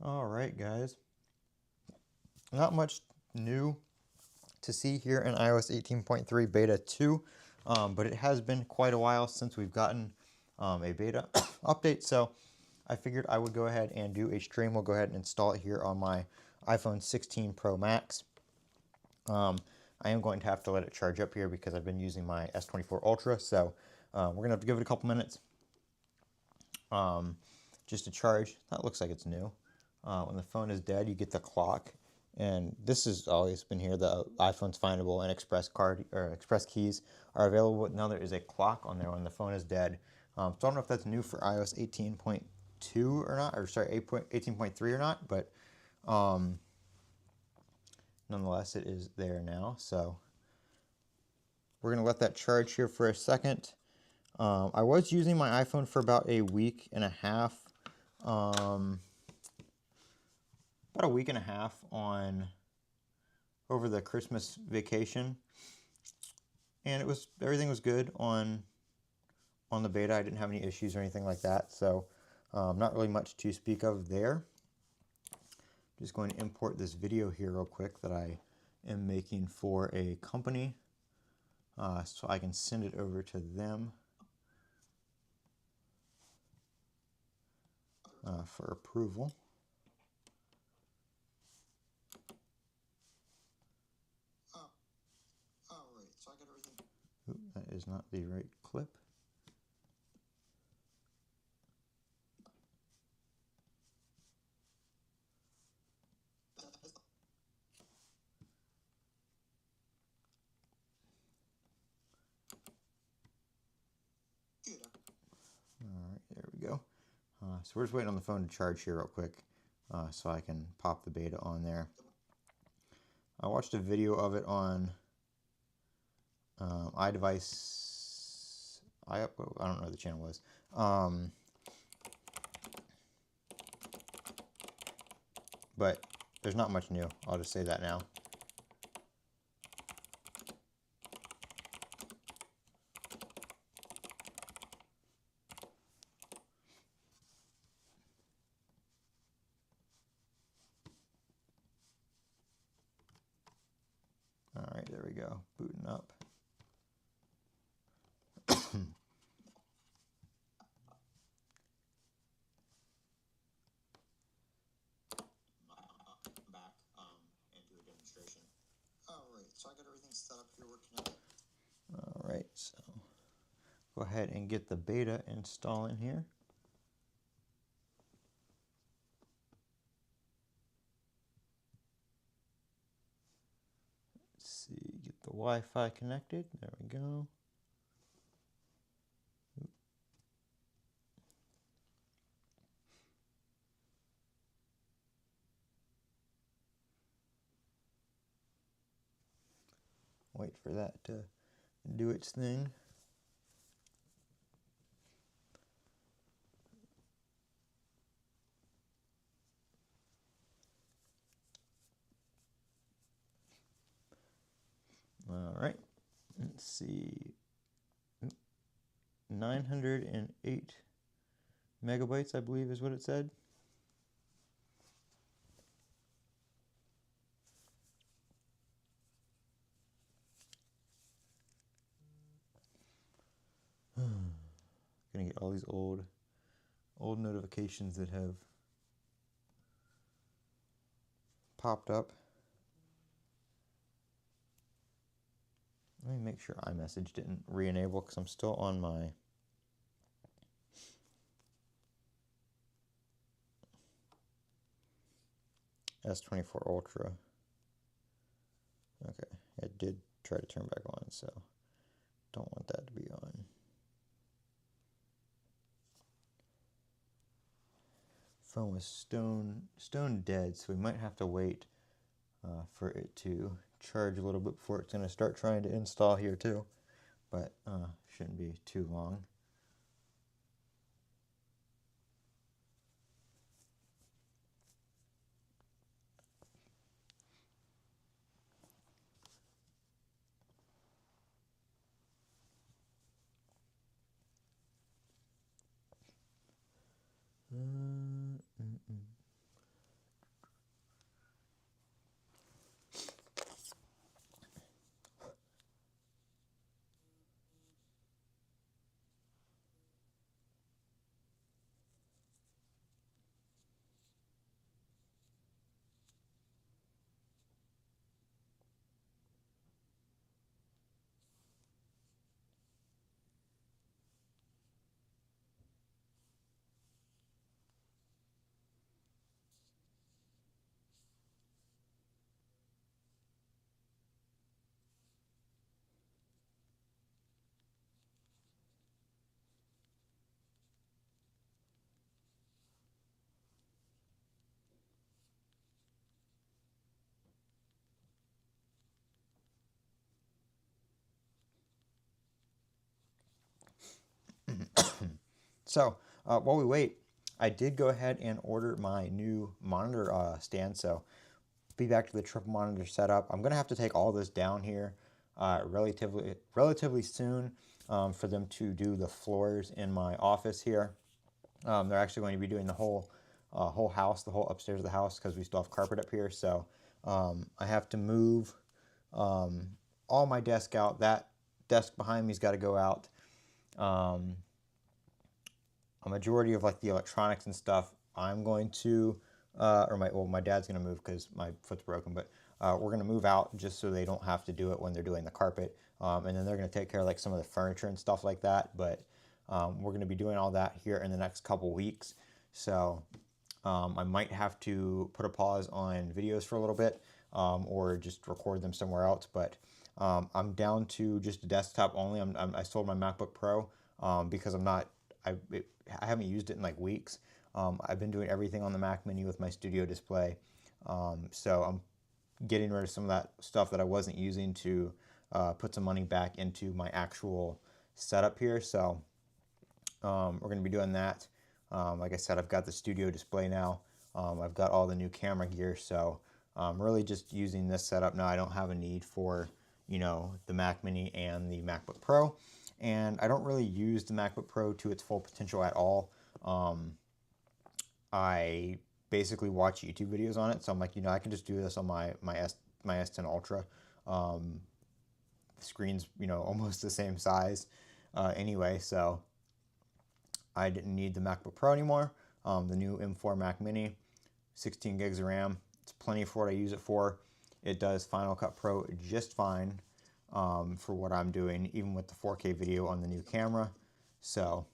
All right, guys. Not much new to see here in iOS 18.3 Beta 2, but it has been quite a while since we've gotten a beta update, so I figured I would go ahead and do a stream. We'll go ahead and install it here on my iPhone 16 Pro Max. I am going to have to let it charge up here because I've been using my S24 Ultra, so we're going to have to give it a couple minutes just to charge. That looks like it's new. When the phone is dead, you get the clock, and this has always been here. The iPhone's findable and express keys are available. Now there is a clock on there when the phone is dead. So I don't know if that's new for iOS 18.2 or not, or sorry, 18.3 or not, but nonetheless, it is there now. So we're going to let that charge here for a second. I was using my iPhone for about a week and a half. About a week and a half over the Christmas vacation, and everything was good on the beta. I didn't have any issues or anything like that, so not really much to speak of there. Just going to import this video here real quick that I am making for a company, so I can send it over to them for approval. Alright, so I got everything. Ooh, that is not the right clip. Alright, there we go. So we're just waiting on the phone to charge here real quick so I can pop the beta on there. I watched a video of it on iDevice. I don't know what the channel was. But there's not much new. I'll just say that now. Alright, there we go. Booting up. Back and do a demonstration. Alright, so I got everything set up here working out. Alright, so go ahead and get the beta install in here. Let's see, get the Wi-Fi connected. There we go. Wait for that to do its thing. All right, let's see. 908 megabytes, I believe, is what it said. Gonna get all these old notifications that have popped up. Let me make sure iMessage didn't re-enable because I'm still on my S24 Ultra. Okay, it did try to turn back on, so don't want that to be on. Phone was stone dead, so we might have to wait for it to charge a little bit before it's going to start trying to install here too, but shouldn't be too long. So while we wait, I did go ahead and order my new monitor stand. So be back to the triple monitor setup. I'm gonna have to take all this down here relatively soon for them to do the floors in my office here. They're actually going to be doing the whole house, the whole upstairs of the house, because we still have carpet up here. So I have to move all my desk out. That desk behind me's got to go out. A majority of like the electronics and stuff, I'm going to, my dad's gonna move because my foot's broken, but we're gonna move out just so they don't have to do it when they're doing the carpet, and then they're gonna take care of like some of the furniture and stuff like that. But we're gonna be doing all that here in the next couple weeks, so I might have to put a pause on videos for a little bit, or just record them somewhere else. But I'm down to just a desktop only. I sold my MacBook Pro because I haven't used it in like weeks. I've been doing everything on the Mac Mini with my studio display. So I'm getting rid of some of that stuff that I wasn't using to put some money back into my actual setup here. So we're going to be doing that. Like I said, I've got the studio display now. I've got all the new camera gear. So I'm really just using this setup now. I don't have a need for, the Mac Mini and the MacBook Pro. And I don't really use the MacBook Pro to its full potential at all. I basically watch YouTube videos on it, so I'm like, I can just do this on my S10 Ultra. The screen's almost the same size anyway, so I didn't need the MacBook Pro anymore. The new M4 Mac Mini, 16 gigs of RAM. It's plenty for what I use it for. It does Final Cut Pro just fine. For what I'm doing, even with the 4K video on the new camera. So,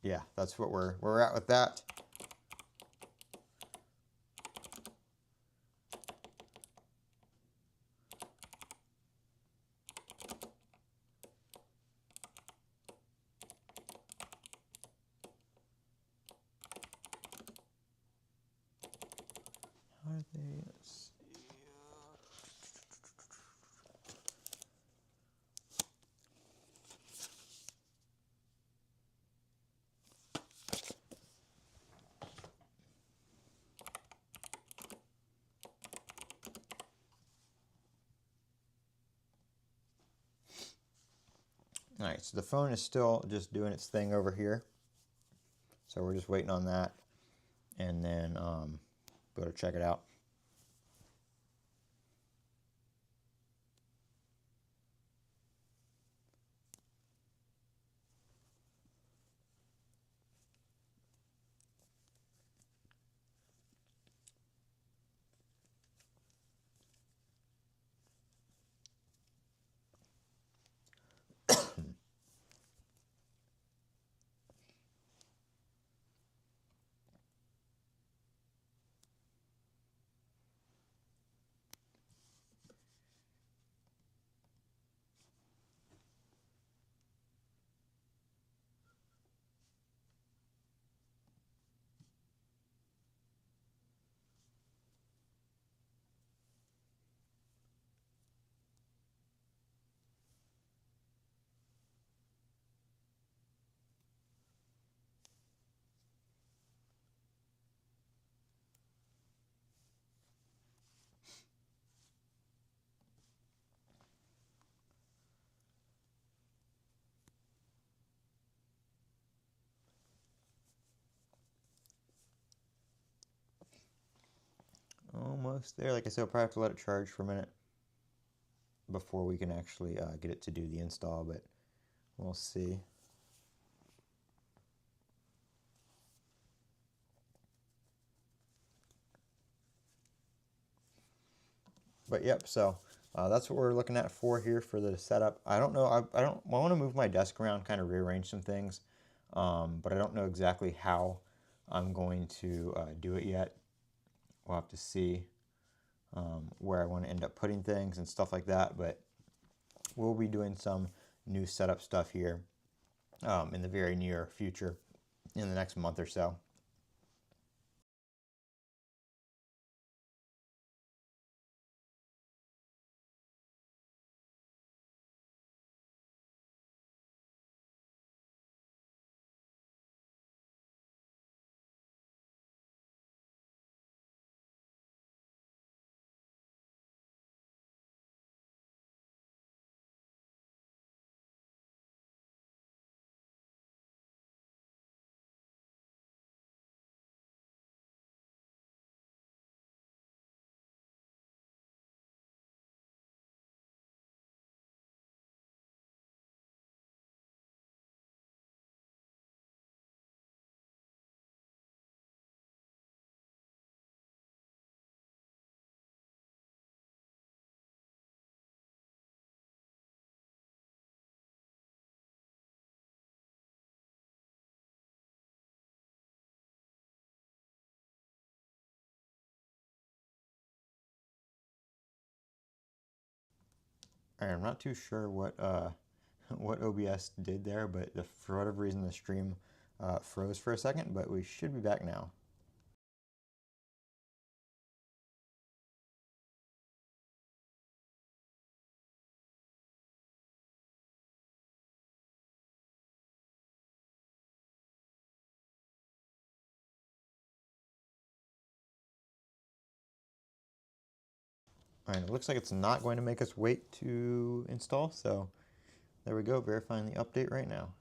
yeah, that's what where we're at with that. How are they? Let's see. All right, so the phone is still just doing its thing over here. So we're just waiting on that, and then go to check it out. Almost there. Like I said, I'll probably have to let it charge for a minute before we can actually get it to do the install, but we'll see. But yep, so that's what we're looking at for here for the setup. I don't know. I want to move my desk around, kind of rearrange some things, but I don't know exactly how I'm going to do it yet. We'll have to see where I want to end up putting things and stuff like that. But we'll be doing some new setup stuff here in the very near future, in the next month or so. I'm not too sure what what OBS did there, but for whatever reason the stream froze for a second, but we should be back now. All right, it looks like it's not going to make us wait to install, so there we go, verifying the update right now.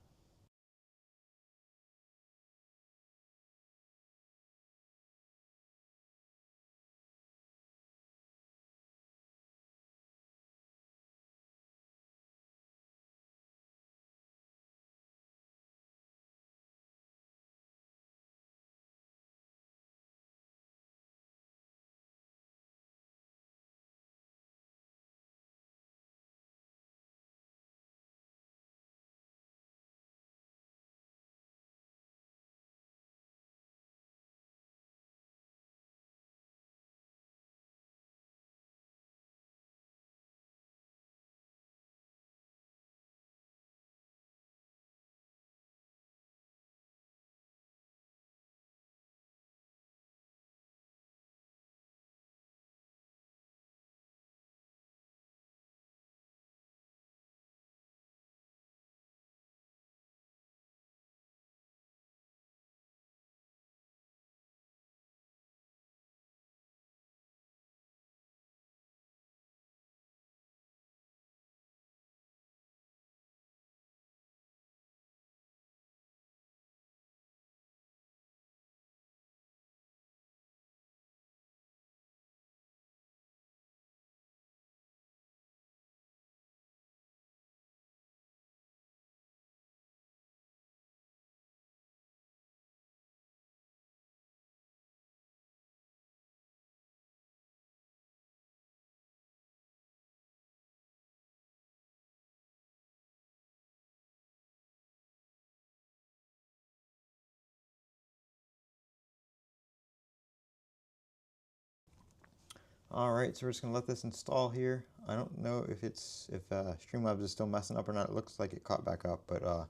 All right, so we're just gonna let this install here. I don't know if Streamlabs is still messing up or not. It looks like it caught back up, but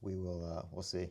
we'll see.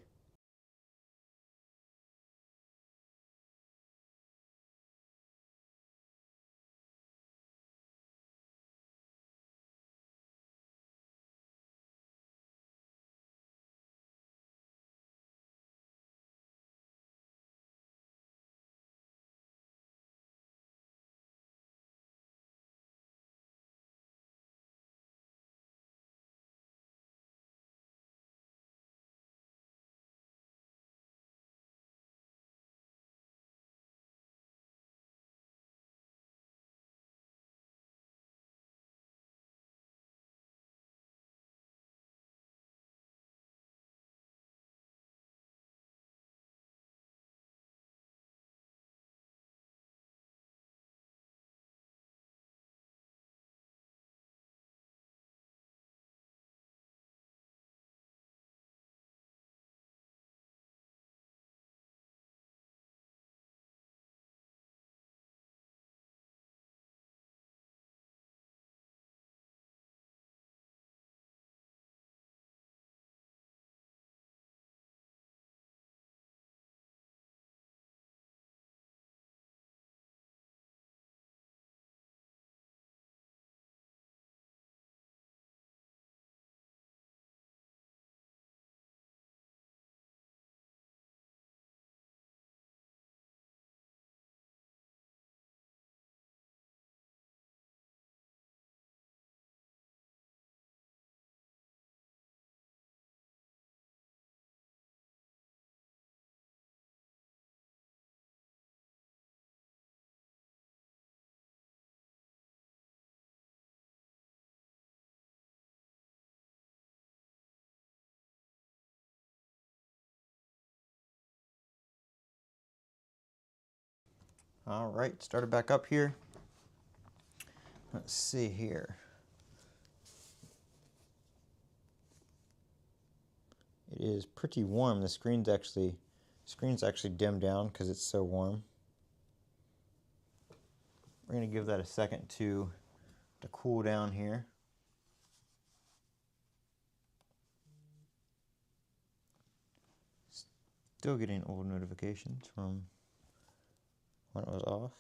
All right, started back up here. Let's see here. It is pretty warm. The screen's actually dimmed down because it's so warm. We're gonna give that a second to cool down here. Still getting old notifications from when it was off.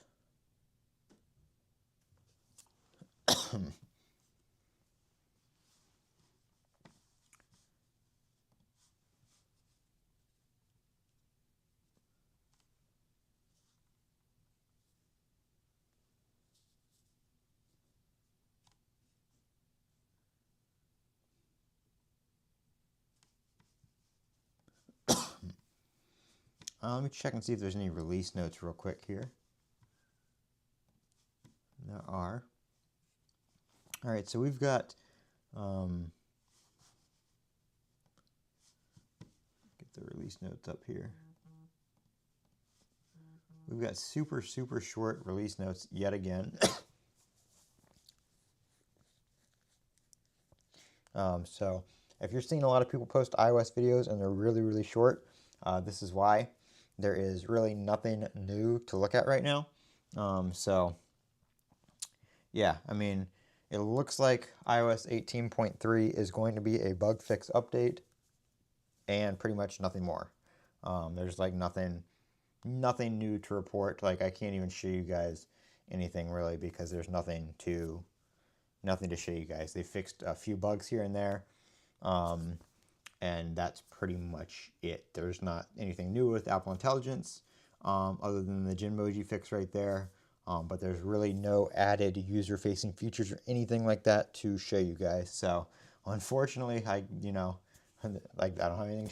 Let me check and see if there's any release notes real quick here. There are. All right, so we've got, get the release notes up here. We've got super short release notes yet again. So if you're seeing a lot of people post iOS videos and they're really short, this is why. There is really nothing new to look at right now. So yeah, I mean, it looks like iOS 18.3 is going to be a bug fix update and pretty much nothing more. There's like nothing new to report. Like I can't even show you guys anything really because there's nothing to show you guys. They fixed a few bugs here and there, and that's pretty much it. There's not anything new with Apple Intelligence other than the Genmoji fix right there. But there's really no added user-facing features or anything like that to show you guys. So unfortunately, I don't have anything